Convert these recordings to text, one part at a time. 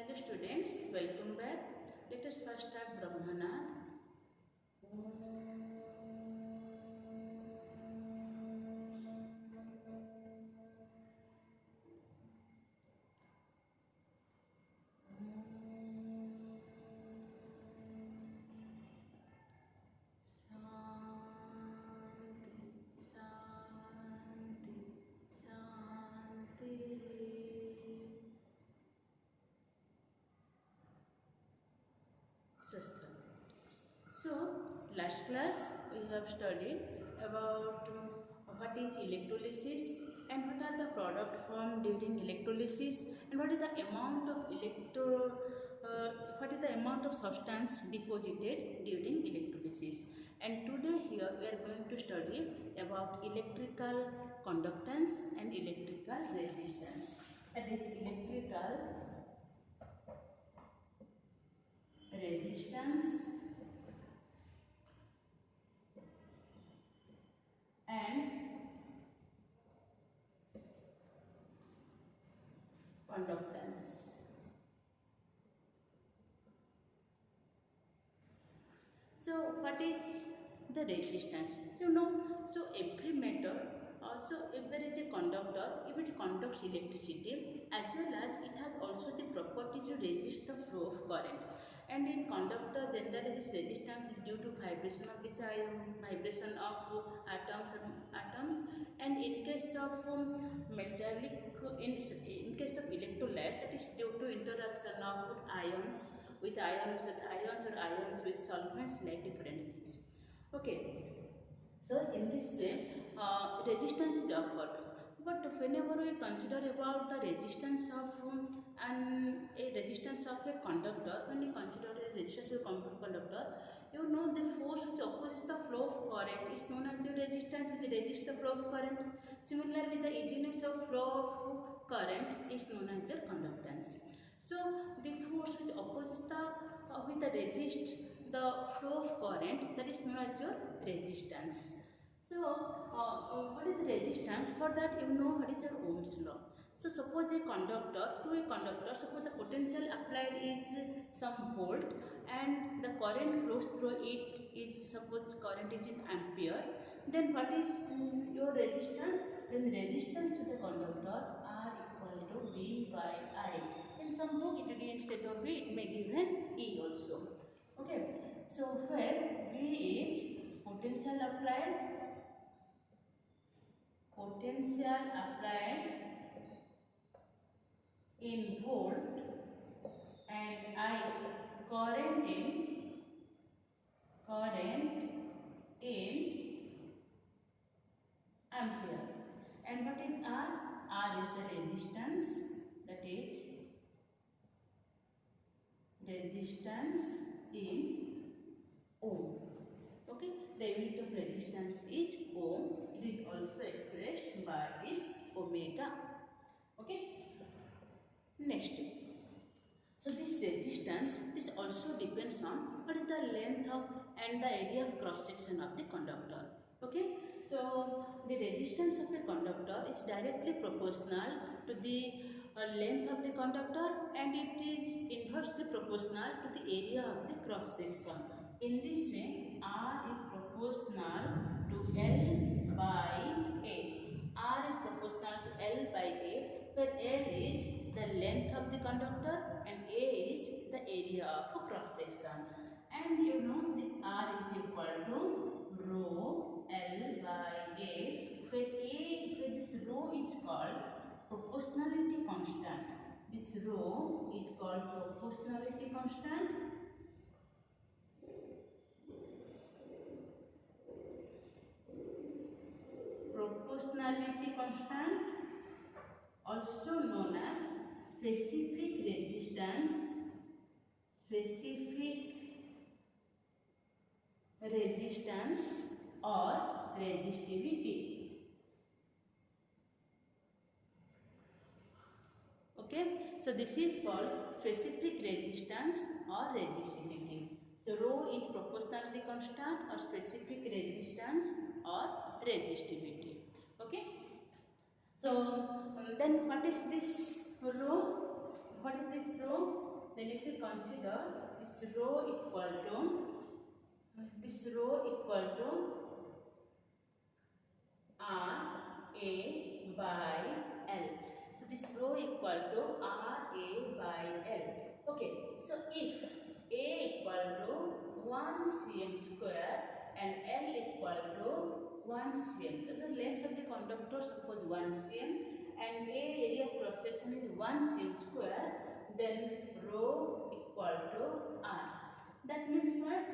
Hello students, welcome back. Let us first start Brahmanath. Shanti, Shanti, Swastham. So, last class we have studied about what is electrolysis and what are the product formed during electrolysis and what is the amount of what is the amount of substance deposited during electrolysis. And today here we are going to study about electrical conductance and electrical resistance. That is electrical resistance and conductance. So what is the resistance? So every metal, also if there is a conductor, if it conducts electricity, as well as it has also the property to resist the flow of current. And in conductor, generally this resistance is due to vibration of this vibration of atoms. And in case of metallic, in case of electrolyte, that is due to interaction of ions with ions or ions with solvents, like different things. Okay. So in this way, resistance is offered. But whenever we consider about the resistance of a resistance of a conductor, when you consider a resistance of a conductor, you know the force which opposes the flow of current is known as the resistance, which resists the flow of current. Similarly, the easiness of flow of current is known as the conductance. So the force which opposes the with the resist the flow of current, that is known as your resistance. So what is the resistance? For that you know what is your Ohm's law. So suppose a conductor, suppose the potential applied is some volt and the current flows through it is, suppose current is in ampere, then what is your resistance? Then resistance to the conductor R equal to V by I. In some book it will be, instead of V it may given E also. Okay, so where V is potential applied in volt and I current in ampere. And what is R? R is the resistance, that is resistance in ohm. Okay, the unit of resistance is ohm. It is also expressed by this omega. Okay, next. So this resistance, this also depends on what is the length of and the area of cross section of the conductor. Okay, so the resistance of a conductor is directly proportional to the length of the conductor, and it is inversely proportional to the area of the cross section. In this way, R is proportional to L by A. R is proportional to L by A, where L is the length of the conductor and A is the area of a cross section. And you know this R is equal to rho L by A, where this rho is called proportionality constant. This rho is called proportionality constant. Proportionality constant, also known as specific resistance or resistivity. Okay, so this is called specific resistance or resistivity. So rho is proportionality constant or specific resistance or resistivity. Okay, so then what is this rho? What is this rho? if we consider this row equal to R A by L. So this row equal to R A by L. Okay, so if A equal to 1 cm square and L equal to 1 cm, so the length of the conductor suppose 1 cm and A area of cross section is 1 cm square, then rho equal to R. That means what?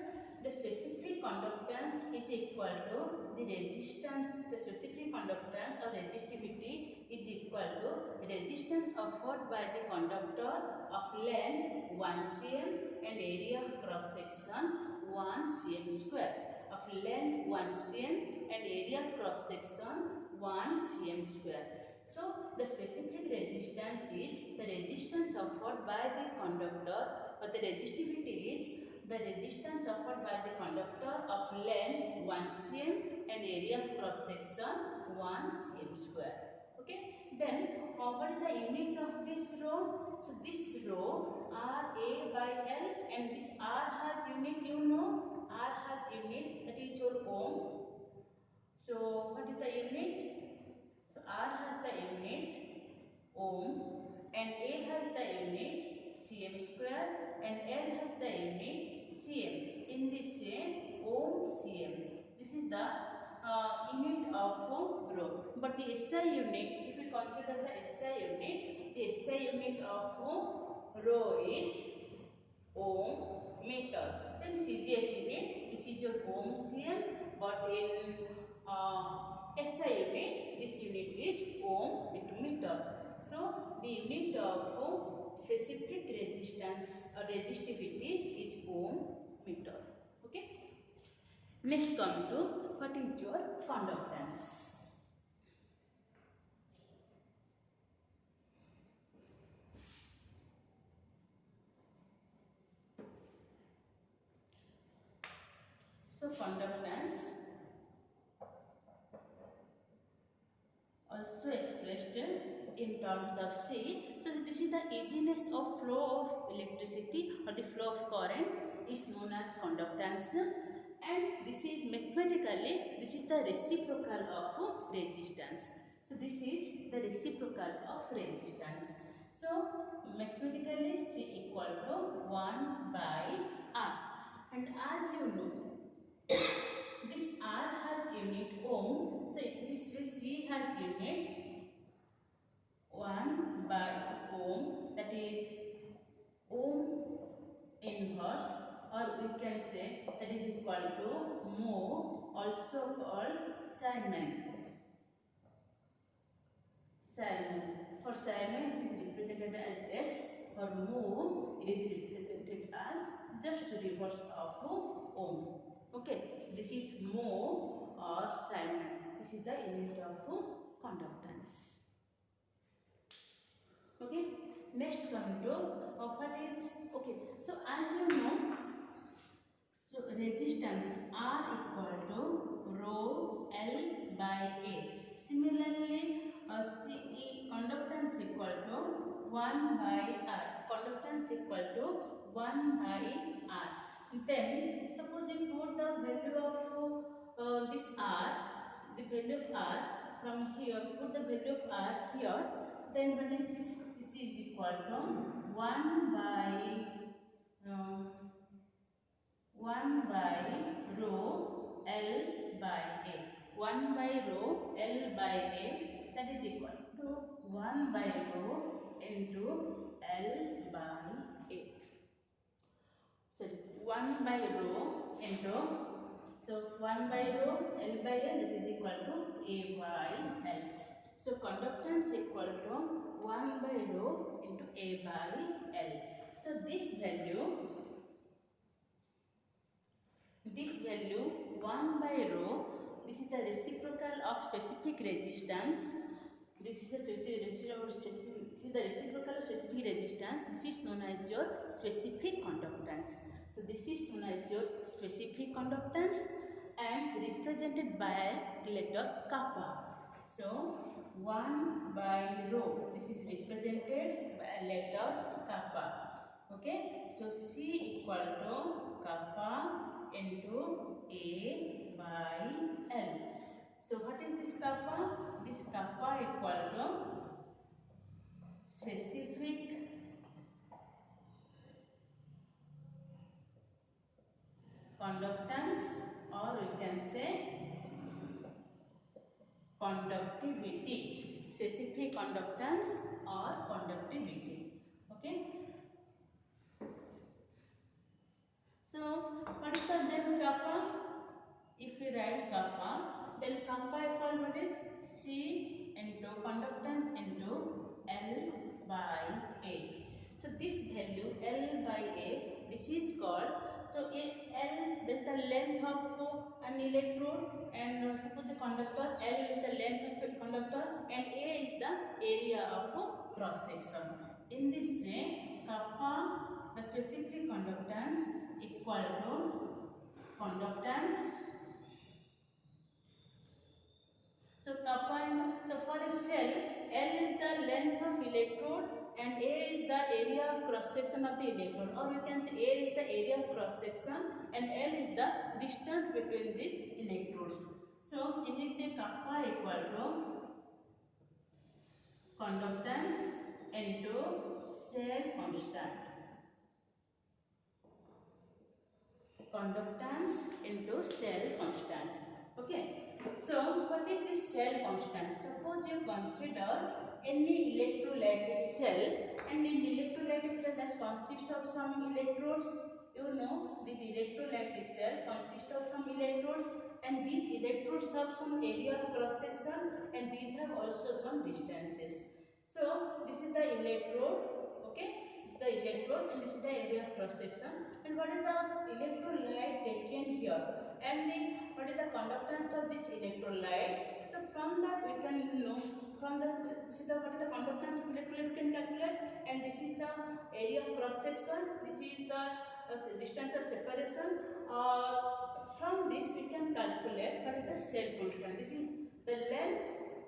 The specific conductance is equal to the resistance, the specific conductance or resistivity is equal to the resistance offered by the conductor of length 1 cm and area of cross section 1 cm square, of length 1 cm and area of cross section 1 cm square. So the specific resistance is the resistance offered by the conductor, or the resistivity is the resistance offered by the conductor of length 1 cm and area of cross section 1 cm square. Okay, then what is the unit of this row? So this row R A by L, and this R has unit, you know, R has unit, that is your ohm. So what is the unit? So R has the unit ohm and A has the unit cm square and L has the unit cm. In this say ohm cm. This is the unit of rho. But the SI unit, if we consider the SI unit of rho is ohm meter. So in CGS unit, this is your ohm cm, but in SI unit, this unit is ohm into meter. So the unit of specific resistance or resistivity is ohm meter. Okay. Next come to what is your conductance. So conductance also expressed in terms of C. So this is the easiness of flow of electricity or the flow of current is known as conductance, and this is mathematically, this is the reciprocal of resistance. So this is the reciprocal of resistance. So mathematically C equal to 1 by R, and as you know, this R has unit ohm, so in this way C has unit 1 by ohm, that is ohm inverse, or we can say that is equal to mho, also called Simon. For Simon it is represented as S, for mho it is represented as just reverse of ohm. Okay, this is mho or Simon. This is the unit of conductance. Okay, next come to what is, okay, so as you know, so resistance R equal to rho L by A. Similarly, conductance equal to 1 by R. Conductance equal to 1 by R. Then suppose you put the value of this R, the value of R from here, put the value of R here, then what is this? This is equal to 1 by 1 by rho L by A. 1 by rho L by A, that is equal to 1 by rho into L by A. Sorry, 1 by rho into, so 1 by rho L by L, that is equal to A by L. So conductance equal to 1 by rho into A by L. So this value 1 by rho, this is the reciprocal of specific resistance. This is the reciprocal of specific resistance. This is known as your specific conductance. So this is known as your specific conductance and represented by letter kappa. So 1 by rho, this is represented by letter kappa. Okay, so C equal to kappa into A by L. So what is this kappa? This kappa equal to specific conductance, or we can say conductivity. Specific conductance or conductivity. Okay. So what is the then kappa? If we write kappa, then kappa equal what is C into conductance into L by A. So this value L by A, this is called, so L, this is the length of an electrode, and suppose the conductor, L is the length of the conductor and A is the area of cross section. In this way, kappa, the specific conductance, equal to conductance. So kappa, and so for a cell, L is the length of electrode and A is the area of cross section of the electrode, or you can say A is the area of cross section and L is the distance between these electrodes. So in this way, kappa equal to conductance into cell constant. Conductance into cell constant. Okay. So what is this cell constant? Suppose you consider any electrolytic cell, and in electrolytic cell that consists of some electrodes. You know, this electrolytic cell consists of some electrodes, and these electrodes have some area of cross section and these have also some distances. So this is the electrode. Okay. This is the electrode and this is the area of cross section. And what is the electrolyte taken here? And then what is the conductance of this electrolyte? So from that we can know, from this is the what is the conductance of electrolyte we can calculate, and this is the area of cross section, this is the distance of separation. From this we can calculate what is the cell constant. This is the length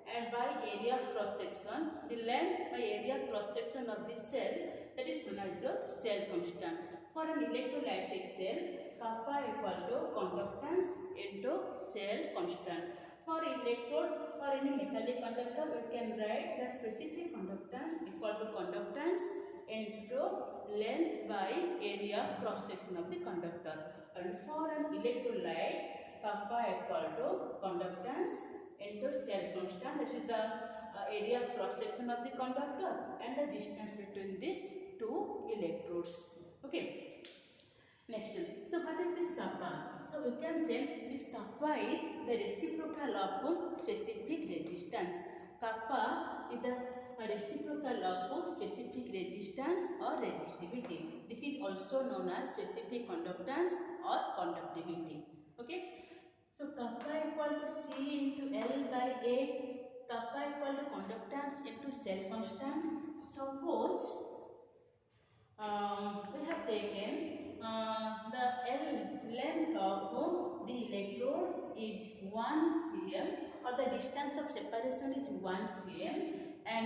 and by area of cross section, the length by area of cross section of this cell, that is known as the cell constant. For an electrolytic cell, kappa equal to conductance into cell constant. For electrode, for any metallic conductor, we can write the specific conductance equal to conductance into length by area of cross section of the conductor. And for an electrolyte, kappa equal to conductance into cell constant. This is the area of cross section of the conductor and the distance between these two electrodes. Okay. Next, so what is this kappa? So you can say this kappa is the reciprocal of specific resistance. Kappa is the reciprocal of specific resistance or resistivity. This is also known as specific conductance or conductivity. Okay. So kappa equal to C into L by A. Kappa equal to conductance into cell constant. Suppose we have taken the L length of the electrode is 1 cm, or the distance of separation is 1 cm, and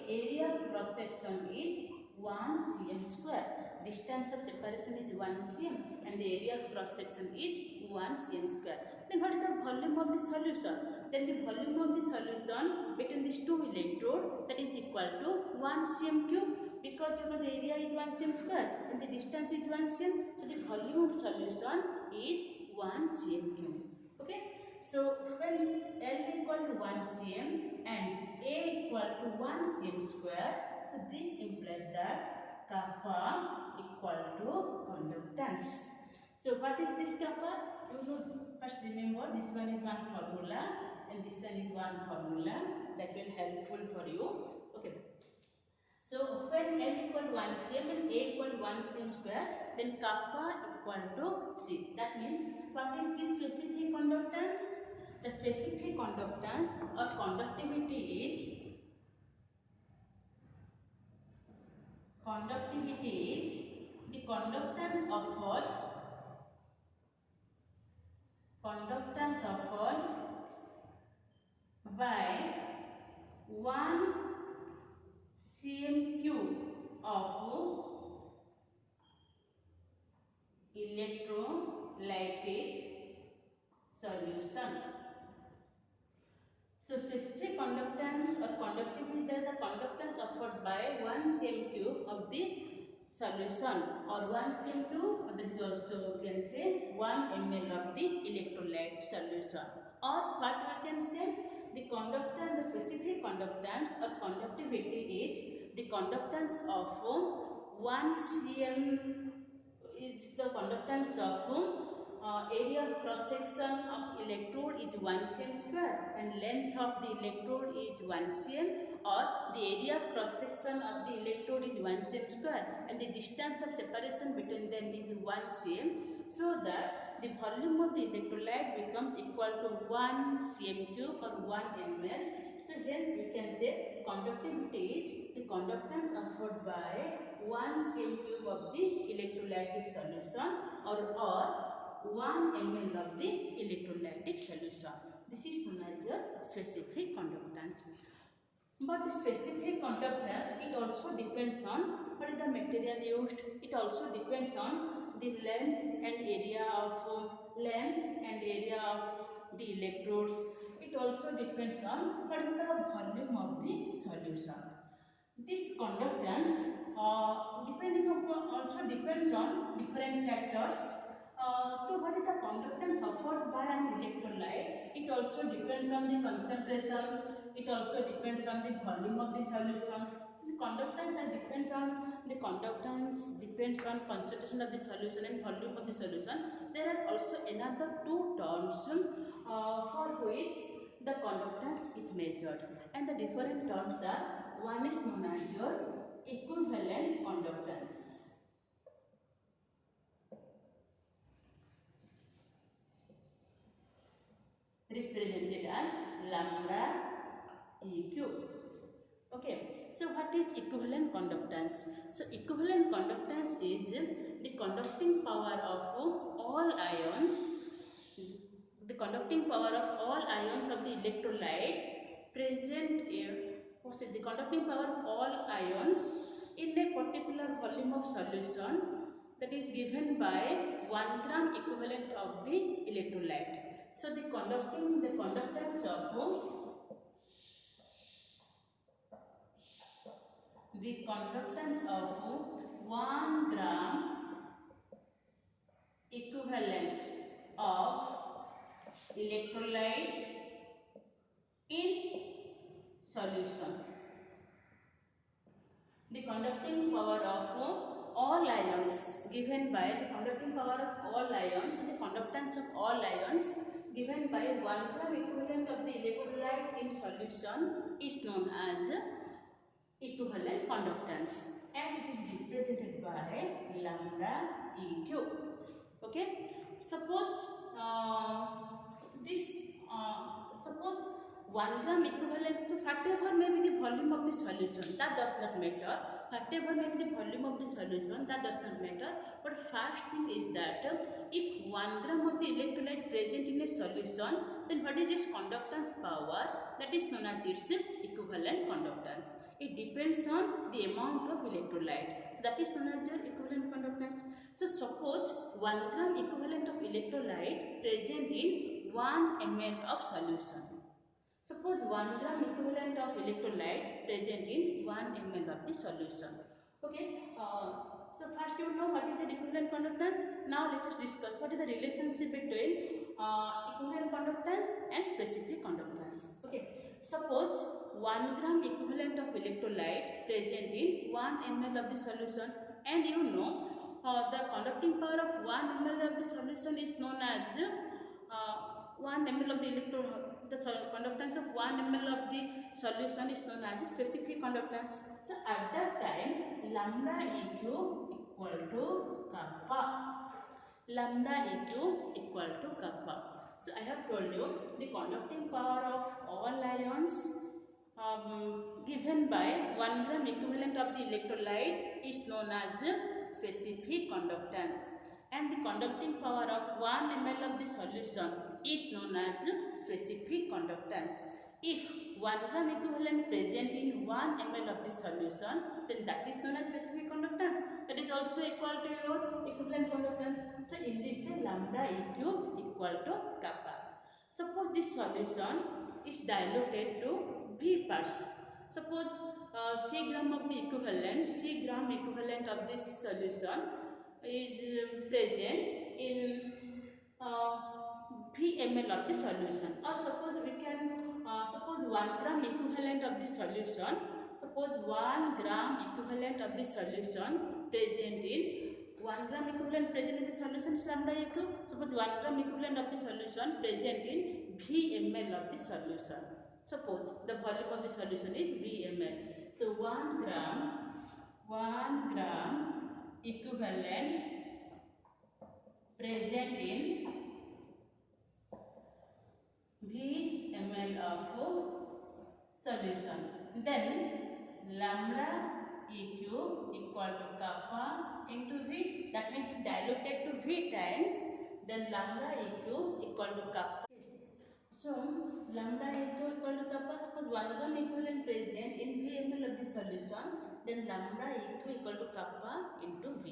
area of cross section is 1 cm square. Distance of separation is 1 cm and the area of cross section is 1 cm square. Then what is the volume of the solution? Then the volume of the solution between these two electrodes, that is equal to 1 cm cube, because you know the area is 1 cm square and the distance is 1 cm. So the volume of solution is 1 cm cube. Okay. So when L equal to 1 cm and A equal to 1 cm square, so this implies that kappa equal to conductance. So what is this kappa? You know, first remember this one is one formula and this one is one formula that will helpful for you. Okay. So when L equal to 1 cm and A equal to 1 cm square, then kappa equal to C. That means what is this specific conductance? The specific conductance or conductivity is the conductance offered by 1 cm cube of electrolytic solution. So specific conductance or conductivity is the conductance offered by 1 cm cube of the solution, or 1 cm cube, or that is also we can say 1 ml of the electrolyte solution, or what we can say, the conductance, the specific conductance or conductivity is the conductance of 1 cm is the conductance of area of cross section of electrode is 1 cm square and length of the electrode is 1 cm, or the area of cross section of the electrode is 1 cm square and the distance of separation between them is 1 cm, so that the volume of the electrolyte becomes equal to 1 cm cube or 1 ml. So hence we can say conductivity is the conductance offered by 1 cm cube of the electrolytic solution, or 1 ml of the electrolytic solution. This is known as your specific conductance. But the specific conductance, it also depends on what is the material used. It also depends on the length and area of the electrodes. It also depends on what is the volume of the solution. This conductance also depends on different factors. So what is the conductance offered by an electrolyte? It also depends on the concentration. It also depends on the volume of the solution. So the conductance depends on concentration of the solution and volume of the solution. There are also another two terms for which the conductance is measured, and the different terms are, one is known as your equivalent conductance. Represented as lambda EQ. Okay, so what is equivalent conductance? So equivalent conductance is the conducting power of all ions, the conducting power of all ions of the electrolyte present in, the conducting power of all ions in a particular volume of solution, that is given by 1 gram equivalent of the electrolyte. So the conductance of 1 gram equivalent of electrolyte in solution. The conducting power of all ions given by the conductance of all ions given by 1 gram equivalent of the electrolyte in solution is known as equivalent conductance, and it is represented by lambda EQ. Okay, suppose suppose 1 gram equivalent, so whatever may be the volume of the solution, that does not matter. Whatever may be the volume of the solution, that does not matter. But first thing is that if 1 gram of the electrolyte present in a solution, then what is its conductance power? That is known as its equivalent conductance. It depends on the amount of electrolyte. That is known as your equivalent conductance. So suppose 1 gram equivalent of electrolyte present in 1 ml of solution. Suppose 1 gram equivalent of electrolyte present in 1 ml of the solution. Okay. So first you know what is the equivalent conductance. Now let us discuss what is the relationship between equivalent conductance and specific conductance. Okay. Suppose 1 gram equivalent of electrolyte present in 1 ml of the solution, and you know the conducting power of 1 ml of the solution is known as 1 ml of the conductance of 1 ml of the solution is known as specific conductance. So at that time, lambda EQ equal to kappa. Lambda EQ equal to kappa. So I have told you the conducting power of all ions given by 1 gram equivalent of the electrolyte is known as specific conductance, and the conducting power of 1 ml of the solution is known as specific conductance. If 1 gram equivalent present in 1 ml of the solution, then that is known as specific conductance. That is also equal to your equivalent conductance. So in this way lambda eq equal to kappa. Suppose this solution is diluted to V parts. Suppose C gram of the equivalent, C gram equivalent of this solution is present in V ml of the solution. Or suppose we can suppose 1 gram equivalent of the solution. Suppose 1 gram equivalent of the solution present in 1 gram equivalent present in the solution is lambda eq. Suppose 1 gram equivalent of the solution present in V ml of the solution. Suppose the volume of the solution is V ml. So 1 gram equivalent present in V ml of solution. Then lambda eq equal to kappa into V. That means if diluted to V times, then lambda eq equal to kappa. So lambda eq equal to kappa. Suppose 1 gram equivalent present in V ml of the solution, then lambda eq equal to kappa into V.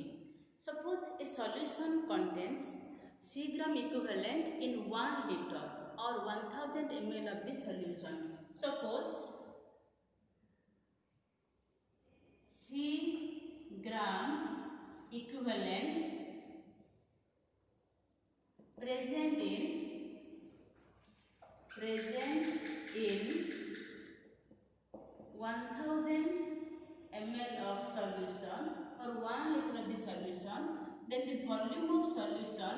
Suppose a solution contains C gram equivalent in 1 liter or 1000 ml of the solution. Suppose C gram equivalent present in 1000 ml of solution or 1 liter of the solution, then the volume of solution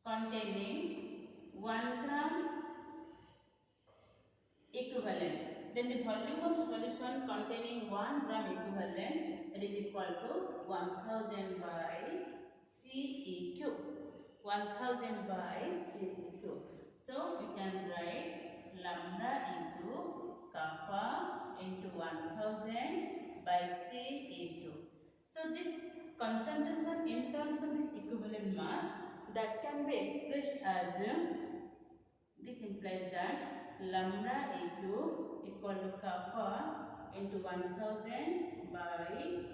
containing 1 gram equivalent, then the volume of solution containing 1 gram equivalent, that is equal to 1000 by CEQ. 1000 by CEQ. So we can write lambda eq kappa into 1000 by CEQ. So this concentration in terms of this equivalent mass, that can be expressed as, this implies that lambda eq equal to kappa into 1000 by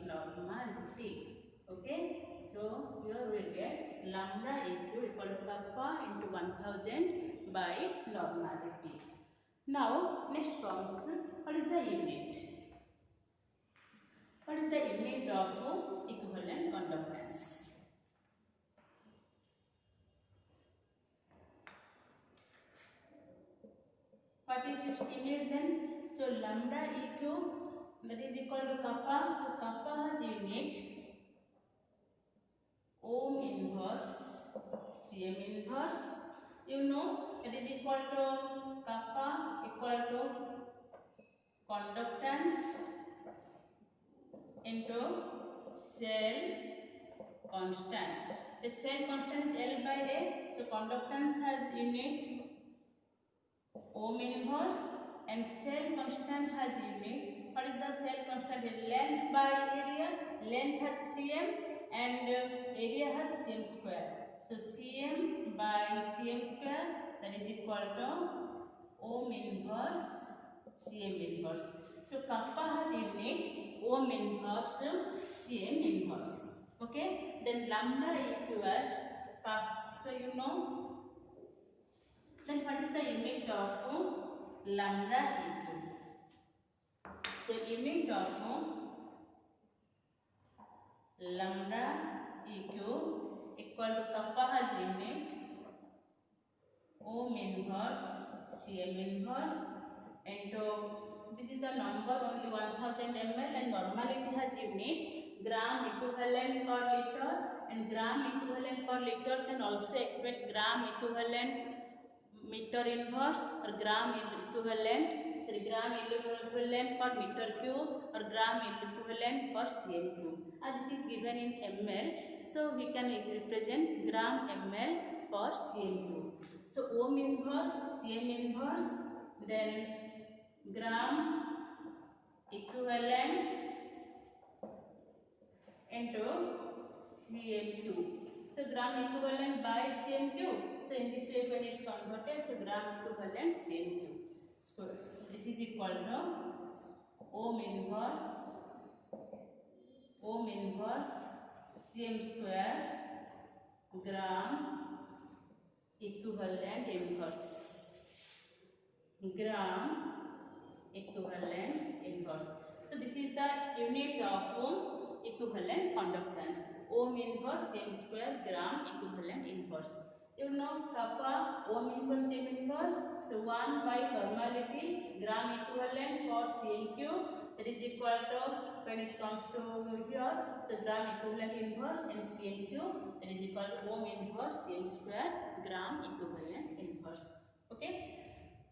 normality. Okay, so here we get lambda eq equal to kappa into 1000 by normality. Now next comes, what is the unit? What is the unit of equivalent conductance? What is its unit then? So lambda eq, that is equal to kappa. So kappa has unit ohm inverse Cm inverse. You know it is equal to kappa equal to conductance into cell constant. The cell constant is L by A. So conductance has unit ohm inverse and cell constant has unit. What is the cell constant? Length by area. Length has Cm and area has Cm square. So Cm by Cm square, that is equal to ohm inverse Cm inverse. So kappa has unit ohm inverse Cm inverse. Okay. Then lambda equals kappa. So you know. Then what is the unit of lambda eq? So unit of lambda eq equal to kappa has unit ohm inverse Cm inverse into, this is the number only 1000 ml and normality has unit gram equivalent per liter, and gram equivalent per liter can also express gram equivalent meter inverse or gram equivalent, gram equivalent per meter cube or gram equivalent per cm cube. This is given in ml, so we can represent gram ml per cm cube. So ohm inverse, cm inverse, then gram equivalent into cm cube. So gram equivalent by cm cube. So in this way when it converted, so gram equivalent cm cube. So this is equal to ohm inverse ohm inverse cm square gram equivalent inverse gram equivalent inverse. So this is the unit of equivalent conductance. Ohm inverse cm square gram equivalent inverse. You know kappa ohm inverse cm inverse. So 1 by normality gram equivalent for cm cube, that is equal to, when it comes to here, so gram equivalent inverse and cm cube, that is equal to ohm inverse cm square gram equivalent inverse. Okay.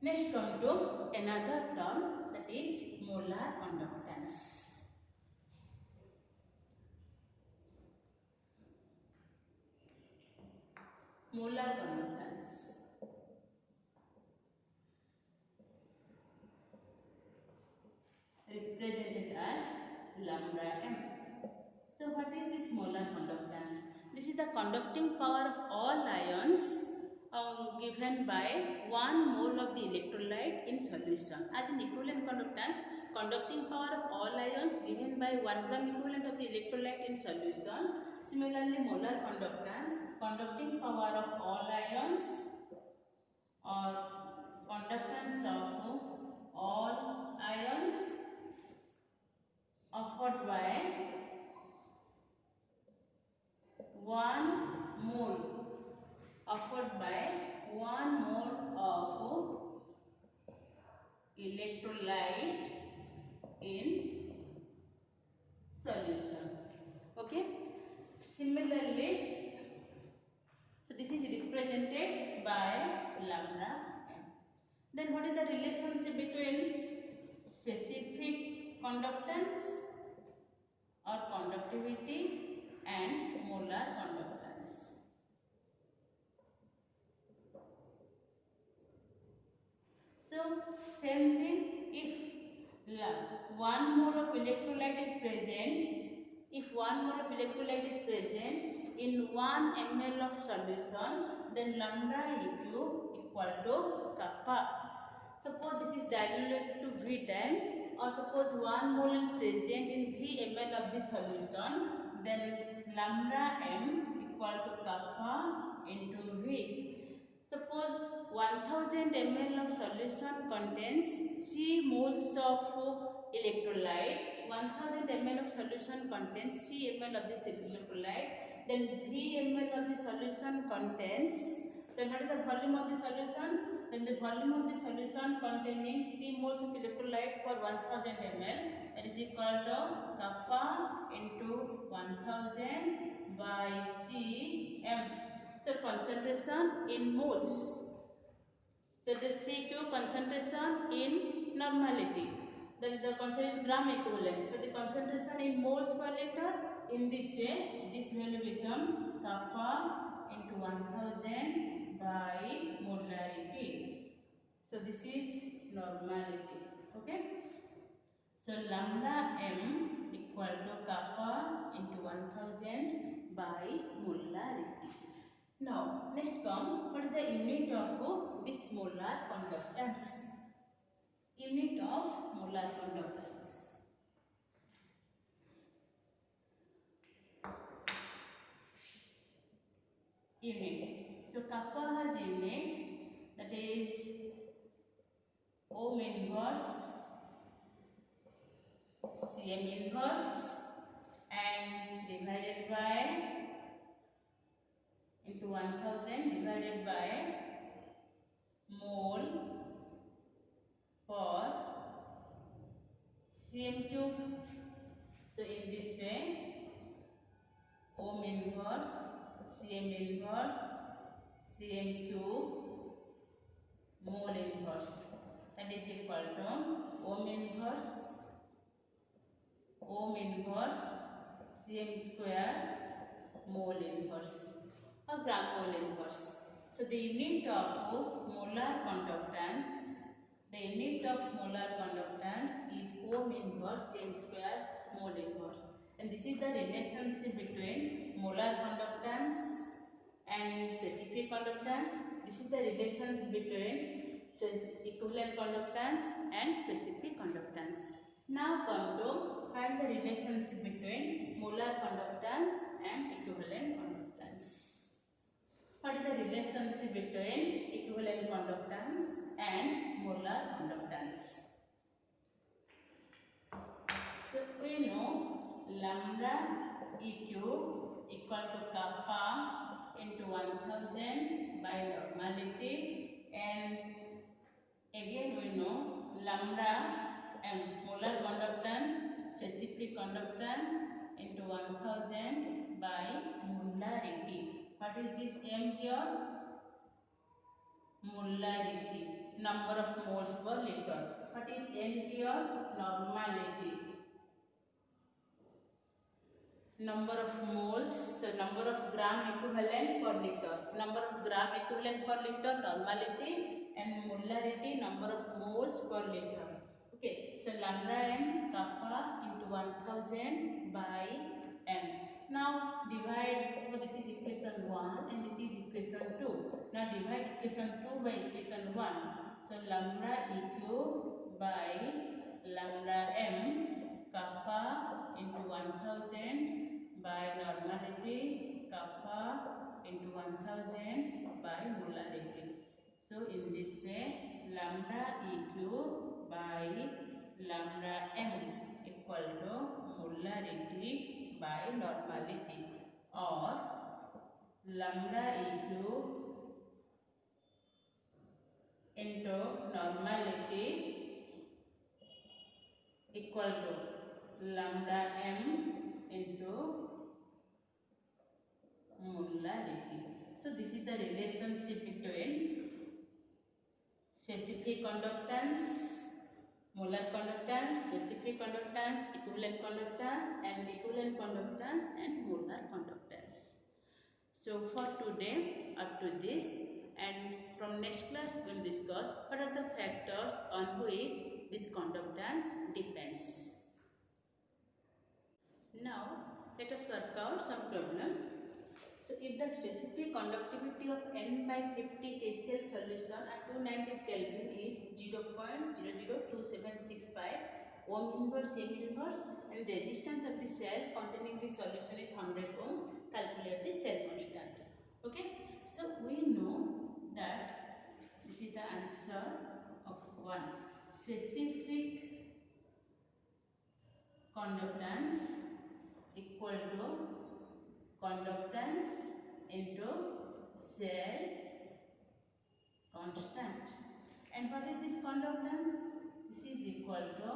Next come to another term, that is molar conductance. Molar conductance. Represented as lambda m. So what is this molar conductance? This is the conducting power of all ions given by 1 mole of the electrolyte in solution. As an equivalent conductance, conducting power of all ions given by 1 gram equivalent of the electrolyte in solution. Similarly, molar conductance, conducting power of all ions or conductance of all ions offered by 1 mole offered by 1 mole of electrolyte in solution. Okay. Similarly, so this is represented by lambda m. Then what is the relationship between specific conductance or conductivity and molar conductance? So same thing, if 1 mole of electrolyte is present, if 1 mole of electrolyte is present in 1 ml of solution, then lambda eq equal to kappa. Suppose this is diluted to V times, or suppose 1 mole is present in V ml of this solution, then lambda m equal to kappa into V. Suppose 1000 ml of solution contains C moles of electrolyte. 1000 ml of solution contains C ml of this electrolyte. Then V ml of the solution contains, then what is the volume of the solution? Then the volume of the solution containing C moles of electrolyte for 1000 ml, that is equal to kappa into 1000 by Cm. So concentration in moles. So the CQ concentration in normality. That is the concentration in gram equivalent. But the concentration in moles per liter, in this way, this value becomes kappa into 1000 by molarity. So this is normality. Okay. So lambda m equal to kappa into 1000 by molarity. Now, next come, what is the unit of this molar conductance? Unit of molar conductance. Unit. So, kappa has unit, that is ohm inverse cm inverse and divided by into 1000 divided by mole per cm cube. So in this way, ohm inverse cm inverse cm cube mole inverse, that is equal to ohm inverse cm square mole inverse or gram mole inverse. So the unit of molar conductance, is ohm inverse cm square mole inverse, and this is the relationship between molar conductance and specific conductance. This is the relation between equivalent conductance and specific conductance. Now come to find the relationship between molar conductance and equivalent conductance. What is the relationship between equivalent conductance and molar conductance? So we know lambda EQ equal to kappa into 1000 by normality, and again we know lambda m molar conductance, specific conductance into 1000 by molarity. What is this m here? Molarity, number of moles per liter. What is n here? Normality, number of moles, so number of gram equivalent per liter. Number of gram equivalent per liter, normality, and molarity, number of moles per liter. Okay, so lambda m kappa into 1000 by m. Now divide, so this is equation 1 and this is equation 2. Now divide equation 2 by equation 1. So lambda EQ by lambda m kappa into 1000 by normality, kappa into 1000 by molarity. So in this way, lambda EQ by lambda m equal to molarity by normality, or lambda EQ into normality equal to lambda m into molarity. So this is the relationship between specific conductance, molar conductance, specific conductance, equivalent conductance, and equivalent conductance and molar conductance. So for today, up to this, and from next class we will discuss what are the factors on which this conductance depends. Now let us work out some problem. So if the specific conductivity of n by 50 KCl solution at 290 Kelvin is 0.002765 ohm inverse m inverse, and resistance of the cell containing the solution is 100 ohm, calculate the cell constant. Okay, so we know that this is the answer of 1. Specific conductance equal to conductance into cell constant. And what is this conductance? This is equal to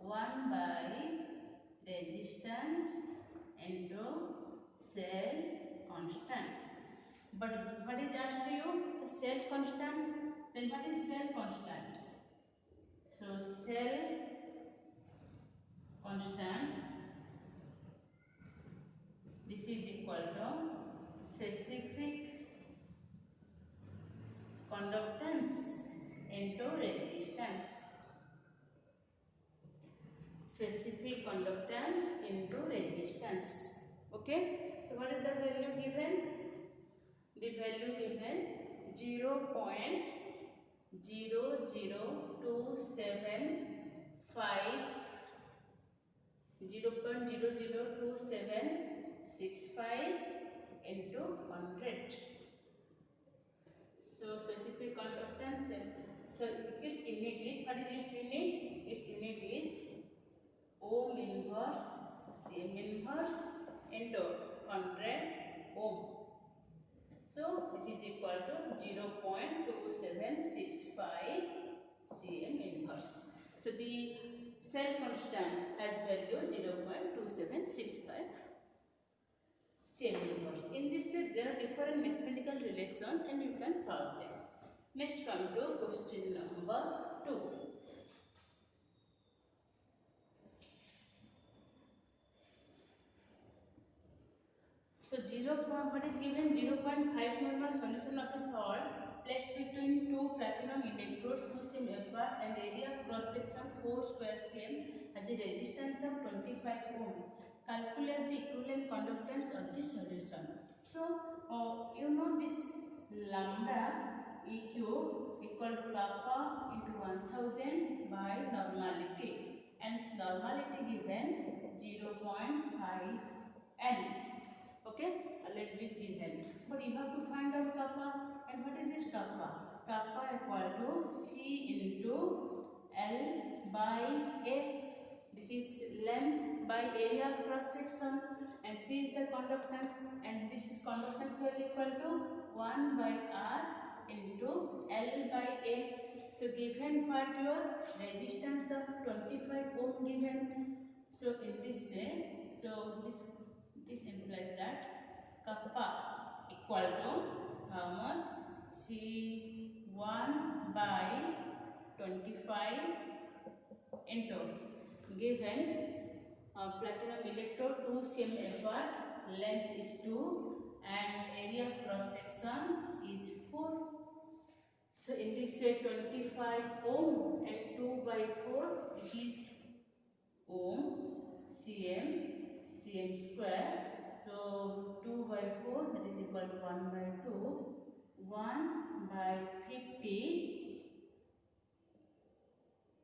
1 by resistance into cell constant. But what is asked to you? The cell constant. Then what is cell constant? So cell constant, this is equal to specific conductance into resistance. Specific conductance into resistance. Okay. So what is the value given? The value given 0.02765 into 100. So specific conductance, so its unit is, what is its unit? Its unit is ohm inverse Cm inverse into 100 ohm. So this is equal to 0.2765 Cm inverse. So the cell constant has value 0.2765 Cm inverse. In this way, there are different mathematical relations and you can solve them. Next, come to question number 2. So what is given? 0.5 molar solution of a salt placed between two platinum electrodes, 2 cm FR, and area of cross section 4 square cm has a resistance of 25 ohm. Calculate the equivalent conductance of the solution. So you know this lambda EQ equal to kappa into 1000 by normality, and its normality given 0.5 N. Okay, let this given. But you have to find out kappa. And what is this kappa? Kappa equal to C into L by A. This is length by area of cross section, and C is the conductance, and this is conductance value equal to 1 by R into L by A. So given what your resistance of 25 ohm given. So in this way, so this implies that kappa equal to how much? C1 by 25 into given platinum electrode 2 cm apart, length is 2 and area of cross section is 4. So in this way 25 ohm and 2 by 4, it is ohm cm square. So 2 by 4, that is equal to 1 by 2, 1 by 50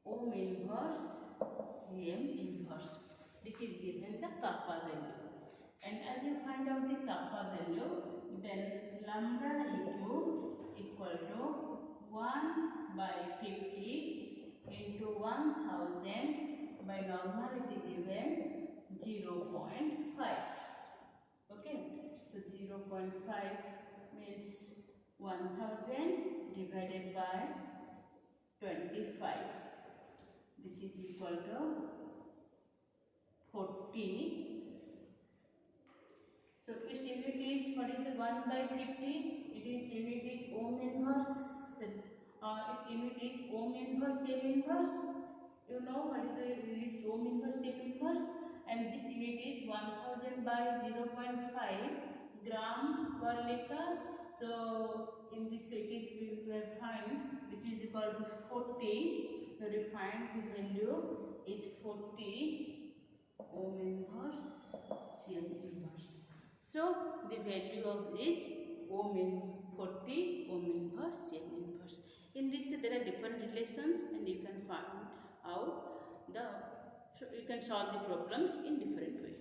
ohm inverse cm inverse. This is given the kappa value. And as you find out the kappa value, then lambda eq equal to 1 by 50 into 1000 by normality given 0.5. Okay, so 0.5 means 1000 divided by 25. This is equal to 40. So its unit is, what is the 1 by 50? It is unit is ohm inverse. Its unit is ohm inverse cm inverse. You know what is the unit ohm inverse cm inverse? And this unit is 1000 by 0.5 grams per liter. So in this it is, we will find this is equal to 40. So we find the value is 40 ohm inverse cm inverse. So the value of is ohm in 40 ohm inverse cm inverse. In this there are different relations, and you can find out the, you can solve the problems in different way.